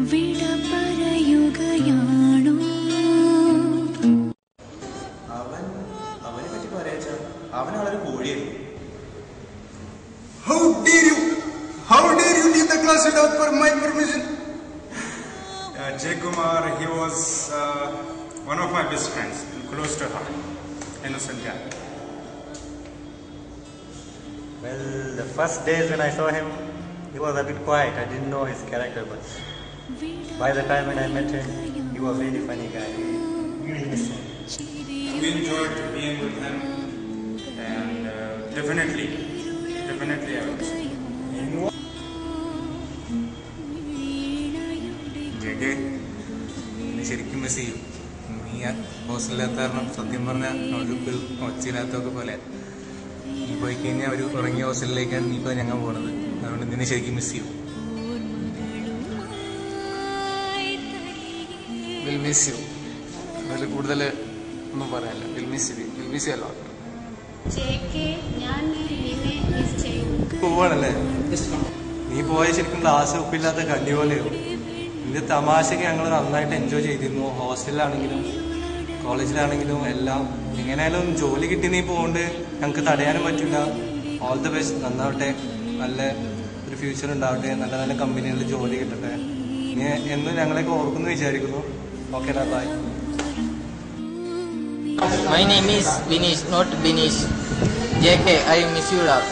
How dare you leave the class without my permission? Jay Kumar, he was one of my best friends, close to heart, innocent guy. Well, the first days when I saw him, he was a bit quiet. I didn't know his character, but by the time when I met him, he was a really funny guy. Really miss him. We enjoyed being with him, and definitely I will miss him. ശരിക്കും miss ചെയ്യും. നീ ഹോസ്റ്റലിലെത്ത കാരണം സത്യം പറഞ്ഞാൽ ഒരു ഒച്ചിനകത്തൊക്കെ പോലെ നീ പോയി കഴിഞ്ഞാൽ ഒരു ഉറങ്ങിയ ഹോസ്റ്റലിലേക്കാണ് നീ ഇപ്പോൾ ഞങ്ങൾ പോകുന്നത്. അതുകൊണ്ട് നിന്നെ ശരിക്കും മിസ് ചെയ്യും. Will miss you. അതിൽ കൂടുതൽ ഒന്നും പറയാനില്ല. വിൽ മിസ് യു അല്ലോ. പോവാണല്ലേ? നീ പോയ ശരിക്കും ക്ലാസ് ഒപ്പില്ലാത്ത കണ്ടി പോലെയോ. നിന്റെ തമാശക്ക് ഞങ്ങൾ നന്നായിട്ട് എൻജോയ് ചെയ്തിരുന്നു. ഹോസ്റ്റലിലാണെങ്കിലും കോളേജിലാണെങ്കിലും എല്ലാം. എങ്ങനെയായാലും ജോലി കിട്ടി നീ പോകുന്നുണ്ട്, ഞങ്ങൾക്ക് തടയാനും പറ്റില്ല. All the best. നന്നാവട്ടെ, നല്ല ഒരു ഫ്യൂച്ചർ ഉണ്ടാവട്ടെ, നല്ല നല്ല കമ്പനികളിൽ ജോലി കിട്ടട്ടെ. നീ എന്നും ഞങ്ങളെയൊക്കെ ഓർക്കുന്നു വിചാരിക്കുന്നു. ഓക്കെ ഡാ, by. My name is Binish, not Binish. JK, I miss you, love.